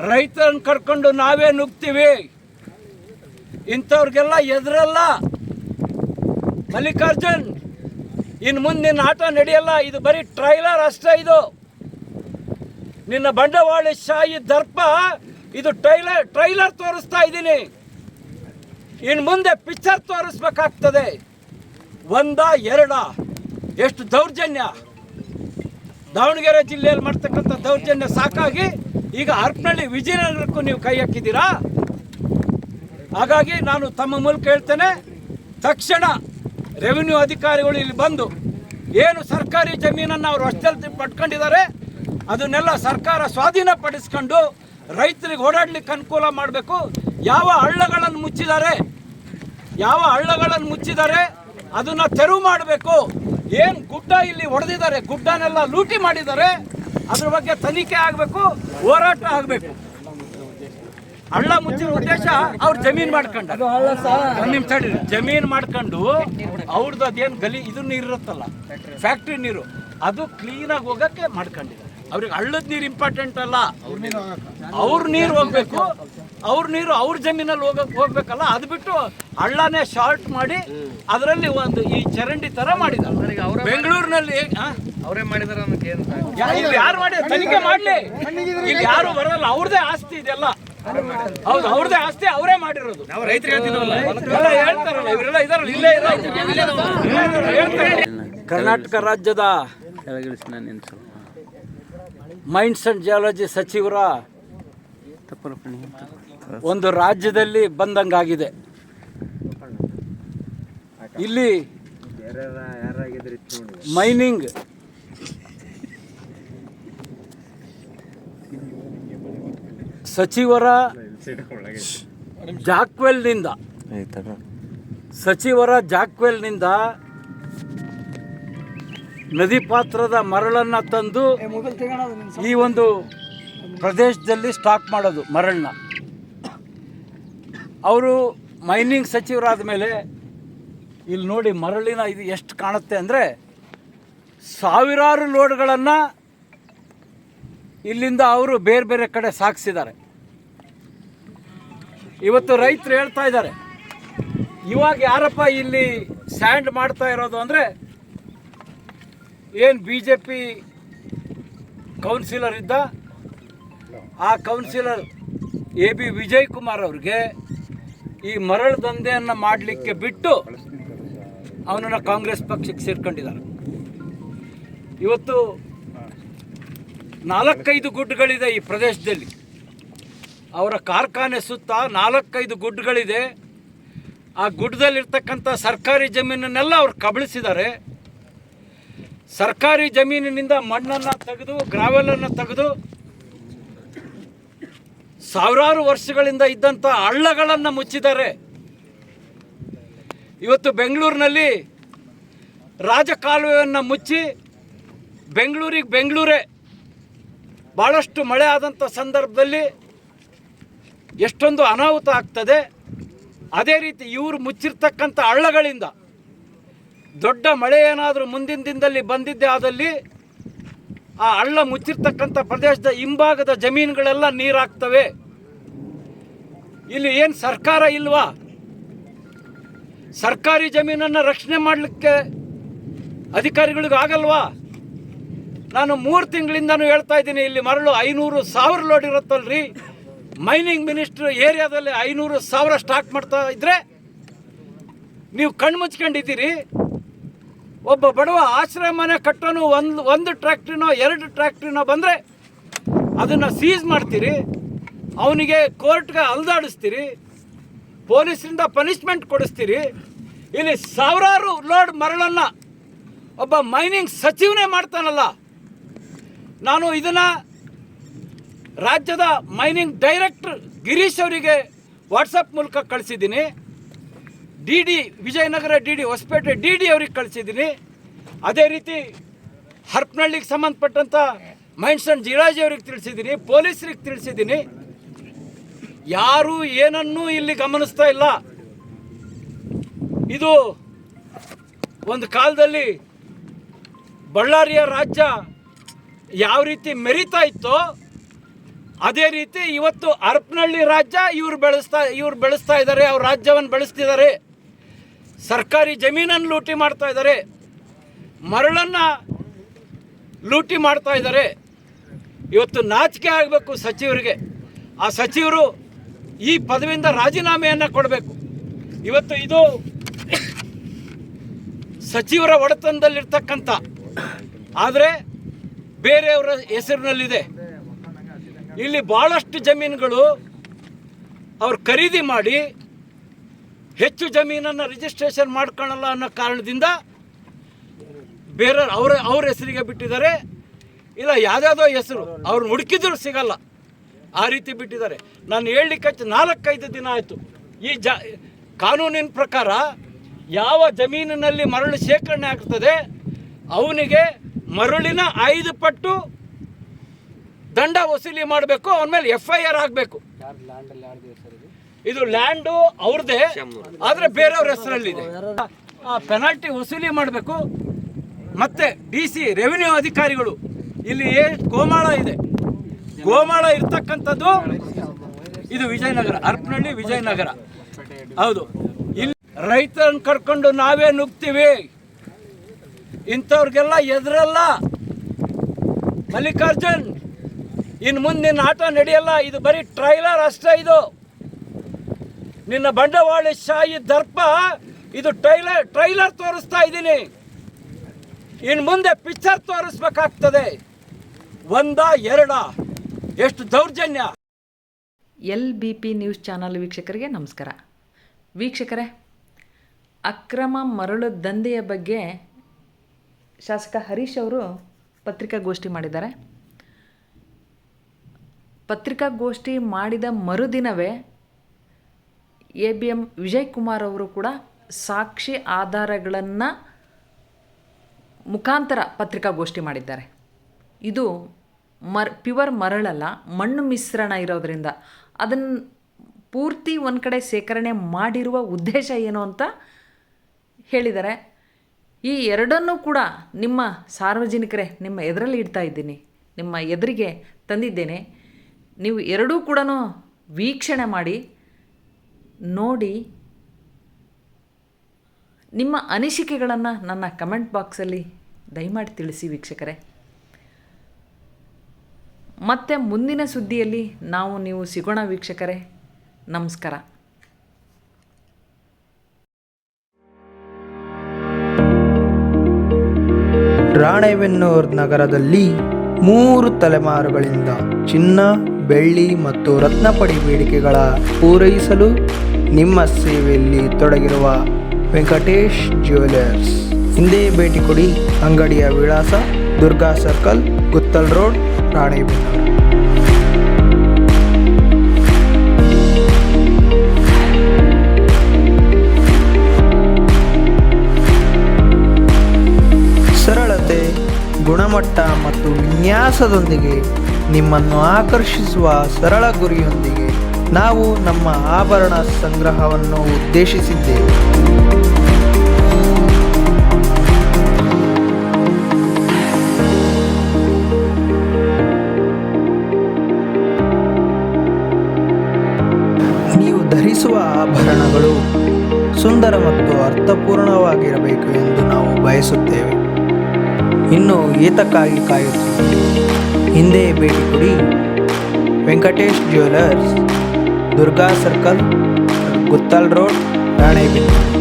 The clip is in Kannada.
ರೈತರನ್ನು ಕರ್ಕೊಂಡು ನಾವೇ ನುಗ್ತೀವಿ. ಇಂಥವ್ರಿಗೆಲ್ಲ ಎದುರಲ್ಲ ಮಲ್ಲಿಕಾರ್ಜುನ್. ಇನ್ನು ಮುಂದೆ ನಿನ್ನ ಆಟ ನಡೆಯಲ್ಲ. ಇದು ಬರೀ ಟ್ರೈಲರ್ ಅಷ್ಟೇ. ಇದು ನಿನ್ನ ಬಂಡವಾಳಶಾಹಿ ದರ್ಪ. ಇದು ಟ್ರೈಲರ್ ತೋರಿಸ್ತಾ ಇದ್ದೀನಿ. ಇನ್ನು ಮುಂದೆ ಪಿಕ್ಚರ್ ತೋರಿಸ್ಬೇಕಾಗ್ತದೆ. ಒಂದ ಎರಡ ಎಷ್ಟು ದೌರ್ಜನ್ಯ ದಾವಣಗೆರೆ ಜಿಲ್ಲೆಯಲ್ಲಿ ಮಾಡ್ತಕ್ಕಂಥ ದೌರ್ಜನ್ಯ ಸಾಕಾಗಿ ಈಗ ಹರಪನಹಳ್ಳಿ ವಿಜಯನಗರಕ್ಕೂ ನೀವು ಕೈ ಹಾಕಿದ್ದೀರಾ. ಹಾಗಾಗಿ ನಾನು ತಮ್ಮ ಮೂಲಕ ಹೇಳ್ತೇನೆ, ತಕ್ಷಣ ರೆವಿನ್ಯೂ ಅಧಿಕಾರಿಗಳು ಇಲ್ಲಿ ಬಂದು ಏನು ಸರ್ಕಾರಿ ಜಮೀನನ್ನು ಅವರು ವಶದಲ್ಲಿ ಪಡ್ಕೊಂಡಿದ್ದಾರೆ ಅದನ್ನೆಲ್ಲ ಸರ್ಕಾರ ಸ್ವಾಧೀನಪಡಿಸ್ಕೊಂಡು ರೈತರಿಗೆ ಓಡಾಡ್ಲಿಕ್ಕೆ ಅನುಕೂಲ ಮಾಡಬೇಕು. ಯಾವ ಹಳ್ಳಗಳನ್ನು ಮುಚ್ಚಿದ್ದಾರೆ ಅದನ್ನು ತೆರವು ಮಾಡಬೇಕು. ಏನು ಗುಡ್ಡ ಇಲ್ಲಿ ಹೊಡೆದಿದ್ದಾರೆ, ಗುಡ್ಡನೆಲ್ಲ ಲೂಟಿ ಮಾಡಿದ್ದಾರೆ, ಅದ್ರ ಬಗ್ಗೆ ತನಿಖೆ ಆಗಬೇಕು, ಹೋರಾಟ ಆಗಬೇಕು. ಹಳ್ಳ ಮುಚ್ಚಿರೋ ಉದ್ದೇಶ ಅವ್ರು ಜಮೀನು ಮಾಡ್ಕೊಂಡು ಜಮೀನು ಮಾಡ್ಕೊಂಡು ಅವ್ರದ್ದು ಅದೇನು ಇದು ನೀರು ಇರುತ್ತಲ್ಲ, ಫ್ಯಾಕ್ಟ್ರಿ ನೀರು, ಅದು ಕ್ಲೀನಾಗಿ ಹೋಗಕ್ಕೆ ಮಾಡ್ಕೊಂಡಿದ್ದಾರೆ. ಅವ್ರಿಗೆ ಹಳ್ಳದ ನೀರು ಇಂಪಾರ್ಟೆಂಟ್ ಅಲ್ಲ, ಅವ್ರ ನೀರು ಹೋಗ್ಬೇಕು. ಅವ್ರ ನೀರು ಅವ್ರ ಜಮೀನಲ್ಲಿ ಹೋಗ್ಬೇಕಲ್ಲ. ಅದು ಬಿಟ್ಟು ಹಳ್ಳನೇ ಶಾರ್ಟ್ ಮಾಡಿ ಅದರಲ್ಲಿ ಒಂದು ಈ ಚರಂಡಿ ತರ ಮಾಡಿದ್ದಾರೆ. ಬೆಂಗಳೂರಿನಲ್ಲಿ ಅವರೇ ಮಾಡಿದಾರೆ ಯಾರು ಮಾಡಿ ತನಿಖೆ ಮಾಡ್ಲಿ. ಇಲ್ಲಿ ಯಾರು ಬರಲ್ಲ, ಅವ್ರದೇ ಆಸ್ತಿ ಇದೆಲ್ಲ. ಹೌದು, ಅವ್ರದೇ ಆಸ್ತಿ, ಅವರೇ ಮಾಡಿರೋದು. ನಾವು ರೈತರು ಹೇಳ್ತಿದ್ವಲ್ಲ, ಹೇಳ್ತಾರಲ್ಲ ಇವರೆಲ್ಲ ಇದಾರಲ್ಲ, ಇಲ್ಲೇ ಕರ್ನಾಟಕ ರಾಜ್ಯದ ಮೈನ್ಸ್ ಅಂಡ್ ಜಿಯಾಲಜಿ ಸಚಿವರ ಒಂದು ರಾಜ್ಯದಲ್ಲಿ ಬಂದಂಗಾಗಿದೆ. ಇಲ್ಲಿ ಮೈನಿಂಗ್ ಸಚಿವರ ಜಾಕ್ವೆಲ್ನಿಂದ ನದಿ ಪಾತ್ರದ ಮರಳನ್ನು ತಂದು ಈ ಒಂದು ಪ್ರದೇಶದಲ್ಲಿ ಸ್ಟಾಕ್ ಮಾಡೋದು ಮರಳನ್ನ. ಅವರು ಮೈನಿಂಗ್ ಸಚಿವರಾದ ಮೇಲೆ ಇಲ್ಲಿ ನೋಡಿ ಮರಳಿನ ಇದು ಎಷ್ಟು ಕಾಣುತ್ತೆ ಅಂದರೆ ಸಾವಿರಾರು ಲೋಡ್ಗಳನ್ನು ಇಲ್ಲಿಂದ ಅವರು ಬೇರೆ ಬೇರೆ ಕಡೆ ಸಾಗಿಸಿದ್ದಾರೆ. ಇವತ್ತು ರೈತರು ಹೇಳ್ತಾ ಇದ್ದಾರೆ, ಇವಾಗ ಯಾರಪ್ಪ ಇಲ್ಲಿ ಸ್ಯಾಂಡ್ ಮಾಡ್ತಾ ಇರೋದು ಅಂದರೆ ಏನು BJP ಕೌನ್ಸಿಲರ್ ಇದ್ದ, ಆ ಕೌನ್ಸಿಲರ್ AB ವಿಜಯ್ ಕುಮಾರ್ ಅವ್ರಿಗೆ ಈ ಮರಳು ದಂಧೆಯನ್ನು ಮಾಡಲಿಕ್ಕೆ ಬಿಟ್ಟು ಅವನನ್ನು ಕಾಂಗ್ರೆಸ್ ಪಕ್ಷಕ್ಕೆ ಸೇರ್ಕೊಂಡಿದ್ದಾರೆ. ಇವತ್ತು 4-5 ಗುಡ್ಡಗಳಿದೆ ಈ ಪ್ರದೇಶದಲ್ಲಿ. ಅವರ ಕಾರ್ಖಾನೆ ಸುತ್ತ 4-5 ಗುಡ್ಡಗಳಿದೆ. ಆ ಗುಡ್ಡದಲ್ಲಿರ್ತಕ್ಕಂಥ ಸರ್ಕಾರಿ ಜಮೀನನ್ನೆಲ್ಲ ಅವ್ರು ಕಬಳಿಸಿದ್ದಾರೆ. ಸರ್ಕಾರಿ ಜಮೀನಿನಿಂದ ಮಣ್ಣನ್ನು ತೆಗೆದು, ಗ್ರಾವೆಲನ್ನು ತೆಗೆದು, ಸಾವಿರಾರು ವರ್ಷಗಳಿಂದ ಇದ್ದಂಥ ಹಳ್ಳಗಳನ್ನು ಮುಚ್ಚಿದ್ದಾರೆ. ಇವತ್ತು ಬೆಂಗಳೂರಿನಲ್ಲಿ ರಾಜಕಾಲುವೆಯನ್ನು ಮುಚ್ಚಿ ಬೆಂಗಳೂರೇ ಭಾಳಷ್ಟು ಮಳೆ ಆದಂಥ ಸಂದರ್ಭದಲ್ಲಿ ಎಷ್ಟೊಂದು ಅನಾಹುತ ಆಗ್ತದೆ. ಅದೇ ರೀತಿ ಇವರು ಮುಚ್ಚಿರ್ತಕ್ಕಂಥ ಹಳ್ಳಗಳಿಂದ ದೊಡ್ಡ ಮಳೆ ಏನಾದರೂ ಮುಂದಿನ ದಿನದಲ್ಲಿ ಬಂದಿದ್ದೇ ಆದಲ್ಲಿ ಆ ಹಳ್ಳ ಮುಚ್ಚಿರ್ತಕ್ಕಂಥ ಪ್ರದೇಶದ ಹಿಂಭಾಗದ ಜಮೀನುಗಳೆಲ್ಲ ನೀರಾಗ್ತವೆ. ಇಲ್ಲಿ ಏನು ಸರ್ಕಾರ ಇಲ್ವಾ? ಸರ್ಕಾರಿ ಜಮೀನನ್ನು ರಕ್ಷಣೆ ಮಾಡಲಿಕ್ಕೆ ಅಧಿಕಾರಿಗಳಿಗೆ ಆಗಲ್ವಾ? ನಾನು 3 ತಿಂಗಳಿಂದನೂ ಹೇಳ್ತಾ ಇದ್ದೀನಿ, ಇಲ್ಲಿ ಮರಳು 500,000 ಲೋಡ್ ಇರುತ್ತಲ್ರಿ. ಮೈನಿಂಗ್ ಮಿನಿಸ್ಟ್ರು ಏರಿಯಾದಲ್ಲಿ 500,000 ಸ್ಟಾಕ್ ಮಾಡ್ತಾ ಇದ್ರೆ ನೀವು ಕಣ್ಣು ಮುಚ್ಕೊಂಡಿದ್ದೀರಿ. ಒಬ್ಬ ಬಡವ ಆಶ್ರಯ ಮನೆ ಕಟ್ಟೋನು ಒಂದು ಟ್ರ್ಯಾಕ್ಟ್ರಿನೋ 2 ಟ್ರ್ಯಾಕ್ಟ್ರಿನೋ ಬಂದರೆ ಅದನ್ನು ಸೀಸ್ ಮಾಡ್ತೀರಿ, ಅವನಿಗೆ ಕೋರ್ಟ್ಗೆ ಅಲ್ದಾಡಿಸ್ತೀರಿ, ಪೊಲೀಸರಿಂದ ಪನಿಷ್ಮೆಂಟ್ ಕೊಡಿಸ್ತೀರಿ. ಇಲ್ಲಿ ಸಾವಿರಾರು ಲೋಡ್ ಮರಳನ್ನು ಒಬ್ಬ ಮೈನಿಂಗ್ ಸಚಿವನೇ ಮಾಡ್ತಾನಲ್ಲ. ನಾನು ಇದನ್ನು ರಾಜ್ಯದ ಮೈನಿಂಗ್ ಡೈರೆಕ್ಟರ್ ಗಿರೀಶ್ ಅವರಿಗೆ ವಾಟ್ಸಪ್ ಮೂಲಕ ಕಳಿಸಿದ್ದೀನಿ. DD Vijayanagara DD Hosapete DD ಅವ್ರಿಗೆ ಕಳಿಸಿದ್ದೀನಿ. ಅದೇ ರೀತಿ ಹರಪನಹಳ್ಳಿಗೆ ಸಂಬಂಧಪಟ್ಟಂಥ ಮೈನ್ಸ್ ಅಂಡ್ ಜಿಯಾಲಜಿ ಅವ್ರಿಗೆ ತಿಳಿಸಿದ್ದೀನಿ, ಪೊಲೀಸರಿಗೆ ತಿಳಿಸಿದ್ದೀನಿ. ಯಾರೂ ಏನನ್ನೂ ಇಲ್ಲಿ ಗಮನಿಸ್ತಾ ಇಲ್ಲ. ಇದು ಒಂದು ಕಾಲದಲ್ಲಿ ಬಳ್ಳಾರಿಯ ರಾಜ್ಯ ಯಾವ ರೀತಿ ಮೆರಿತಾ ಇತ್ತೋ ಅದೇ ರೀತಿ ಇವತ್ತು ಹರಪನಹಳ್ಳಿ ರಾಜ್ಯ ಇವ್ರು ಬೆಳೆಸ್ತಾ ಇದ್ದಾರೆ, ಅವ್ರ ರಾಜ್ಯವನ್ನು ಬೆಳೆಸ್ತಿದ್ದಾರೆ. ಸರ್ಕಾರಿ ಜಮೀನನ್ನು ಲೂಟಿ ಮಾಡ್ತಾ ಇದ್ದಾರೆ, ಮರಳನ್ನು ಲೂಟಿ ಮಾಡ್ತಾ ಇದ್ದಾರೆ. ಇವತ್ತು ನಾಚಿಕೆ ಆಗಬೇಕು ಸಚಿವರಿಗೆ. ಆ ಸಚಿವರು ಈ ಪದವಿಯಿಂದ ರಾಜೀನಾಮೆಯನ್ನು ಕೊಡಬೇಕು. ಇವತ್ತು ಇದು ಸಚಿವರ ಒಡೆತನದಲ್ಲಿರ್ತಕ್ಕಂಥ, ಆದರೆ ಬೇರೆಯವರ ಹೆಸರಿನಲ್ಲಿದೆ. ಇಲ್ಲಿ ಭಾಳಷ್ಟು ಜಮೀನುಗಳು ಅವ್ರು ಖರೀದಿ ಮಾಡಿ ಹೆಚ್ಚು ಜಮೀನನ್ನು ರಿಜಿಸ್ಟ್ರೇಷನ್ ಮಾಡ್ಕೊಳ್ಳಲ್ಲ ಅನ್ನೋ ಕಾರಣದಿಂದ ಬೇರೆ ಅವ್ರ ಹೆಸರಿಗೆ ಬಿಟ್ಟಿದ್ದಾರೆ. ಇಲ್ಲ ಯಾವುದ್ಯಾವುದೋ ಹೆಸರು ಅವ್ರು ಹುಡುಕಿದ್ರು ಸಿಗಲ್ಲ, ಆ ರೀತಿ ಬಿಟ್ಟಿದ್ದಾರೆ. ನಾನು ಹೇಳಲಿಕ್ಕೆ 4-5 ದಿನ ಆಯಿತು. ಈ ಕಾನೂನಿನ ಪ್ರಕಾರ ಯಾವ ಜಮೀನಿನಲ್ಲಿ ಮರಳು ಶೇಖರಣೆ ಆಗ್ತದೆ ಅವನಿಗೆ ಮರಳಿನ 5 ಪಟ್ಟು ದಂಡ ವಸೂಲಿ ಮಾಡಬೇಕು, ಅವನ ಮೇಲೆ FIR ಆಗಬೇಕು. ಇದು ಲ್ಯಾಂಡು ಅವ್ರದ್ದೇ, ಆದರೆ ಬೇರೆಯವ್ರ ಹೆಸರಲ್ಲಿದೆ. ಪೆನಾಲ್ಟಿ ವಸೂಲಿ ಮಾಡಬೇಕು. ಮತ್ತೆ DC ರೆವಿನ್ಯೂ ಅಧಿಕಾರಿಗಳು, ಇಲ್ಲಿ ಗೋಮಾಳ ಇದೆ, ಗೋಮಾಳ ಇರ್ತಕ್ಕಂಥದ್ದು ಇದು ವಿಜಯನಗರ, ಹರಪನಹಳ್ಳಿ ವಿಜಯನಗರ. ಹೌದು, ಇಲ್ಲಿ ರೈತರನ್ನು ಕರ್ಕೊಂಡು ನಾವೇ ನುಗ್ತೀವಿ. ಇಂಥವ್ರಿಗೆಲ್ಲ ಎದುರಲ್ಲ ಮಲ್ಲಿಕಾರ್ಜುನ್. ಇನ್ನು ಮುಂದೆ ನಿನ್ನ ಆಟ ನಡೆಯಲ್ಲ. ಇದು ಬರೀ ಟ್ರೈಲರ್ ಅಷ್ಟೇ. ಇದು ನಿನ್ನ ಬಂಡವಾಳಶಾಹಿ ದರ್ಪ. ಇದು ಟ್ರೈಲರ್ ತೋರಿಸ್ತಾ ಇದ್ದೀನಿ. ಇನ್ನು ಮುಂದೆ ಪಿಕ್ಚರ್ ತೋರಿಸ್ಬೇಕಾಗ್ತದೆ. 1-2 ಎಷ್ಟು ದೌರ್ಜನ್ಯ. LBP ನ್ಯೂಸ್ ಚಾನಲ್ ವೀಕ್ಷಕರಿಗೆ ನಮಸ್ಕಾರ. ವೀಕ್ಷಕರೇ, ಅಕ್ರಮ ಮರಳು ದಂಧೆಯ ಬಗ್ಗೆ ಶಾಸಕ ಹರೀಶ್ ಅವರು ಪತ್ರಿಕಾಗೋಷ್ಠಿ ಮಾಡಿದ್ದಾರೆ. ಪತ್ರಿಕಾಗೋಷ್ಠಿ ಮಾಡಿದ ಮರುದಿನವೇ ABM ವಿಜಯ್ ಕುಮಾರ್ ಅವರು ಕೂಡ ಸಾಕ್ಷಿ ಆಧಾರಗಳನ್ನು ಮುಖಾಂತರ ಪತ್ರಿಕಾಗೋಷ್ಠಿ ಮಾಡಿದ್ದಾರೆ. ಇದು ಪ್ಯೂರ್ ಮರಳಲ್ಲ, ಮಣ್ಣು ಮಿಶ್ರಣ ಇರೋದರಿಂದ ಅದನ್ನು ಪೂರ್ತಿ ಒಂದು ಕಡೆ ಶೇಖರಣೆ ಮಾಡಿರುವ ಉದ್ದೇಶ ಏನು ಅಂತ ಹೇಳಿದ್ದಾರೆ. ಈ ಎರಡನ್ನೂ ಕೂಡ ನಿಮ್ಮ ಸಾರ್ವಜನಿಕರೇ ನಿಮ್ಮ ಎದುರಲ್ಲಿ ಇಡ್ತಾ ಇದ್ದೀನಿ, ನಿಮ್ಮ ಎದುರಿಗೆ ತಂದಿದ್ದೇನೆ. ನೀವು ಎರಡೂ ಕೂಡ ವೀಕ್ಷಣೆ ಮಾಡಿ ನೋಡಿ ನಿಮ್ಮ ಅನಿಸಿಕೆಗಳನ್ನು ನನ್ನ ಕಮೆಂಟ್ ಬಾಕ್ಸಲ್ಲಿ ದಯಮಾಡಿ ತಿಳಿಸಿ ವೀಕ್ಷಕರೇ. ಮತ್ತೆ ಮುಂದಿನ ಸುದ್ದಿಯಲ್ಲಿ ನೀವು ಸಿಗೋಣ ವೀಕ್ಷಕರೇ. ನಮಸ್ಕಾರ. ರಾಣೆಬೆನ್ನೂರು ನಗರದಲ್ಲಿ 3 ತಲೆಮಾರುಗಳಿಂದ ಚಿನ್ನ, ಬೆಳ್ಳಿ ಮತ್ತು ರತ್ನಪಡಿ ಬೇಡಿಕೆಗಳ ಪೂರೈಸಲು ನಿಮ್ಮ ಸೇವೆಯಲ್ಲಿ ತೊಡಗಿರುವ ವೆಂಕಟೇಶ್ ಜ್ಯುವೆಲರ್ಸ್ ಹಿಂದೆ ಭೇಟಿ ಕೊಡಿ. ಅಂಗಡಿಯ ವಿಳಾಸ ದುರ್ಗಾ ಸರ್ಕಲ್, ಗುತ್ತಲ್ ರೋಡ್, ರಾಣೆಬೆನ್ನೂರು. ಸರಳತೆ, ಗುಣಮಟ್ಟ ಮತ್ತು ವಿನ್ಯಾಸದೊಂದಿಗೆ ನಿಮ್ಮನ್ನು ಆಕರ್ಷಿಸುವ ಸರಳ ಗುರಿಯೊಂದಿಗೆ ನಾವು ನಮ್ಮ ಆಭರಣ ಸಂಗ್ರಹವನ್ನು ಉದ್ದೇಶಿಸಿದ್ದೇವೆ. ನೀವು ಧರಿಸುವ ಆಭರಣಗಳು ಸುಂದರ ಮತ್ತು ಅರ್ಥಪೂರ್ಣವಾಗಿರಬೇಕು ಎಂದು ನಾವು ಬಯಸುತ್ತೇವೆ. ಇನ್ನು ಏತಕ್ಕಾಗಿ ಕಾಯುತ್ತಿದ್ದೀರಿ? ಹಿಂದೆ ಭೇಟಿ ಕೊಡಿ. Venkatesh jewellers, Durga circle, Guttal road, Ranebennur.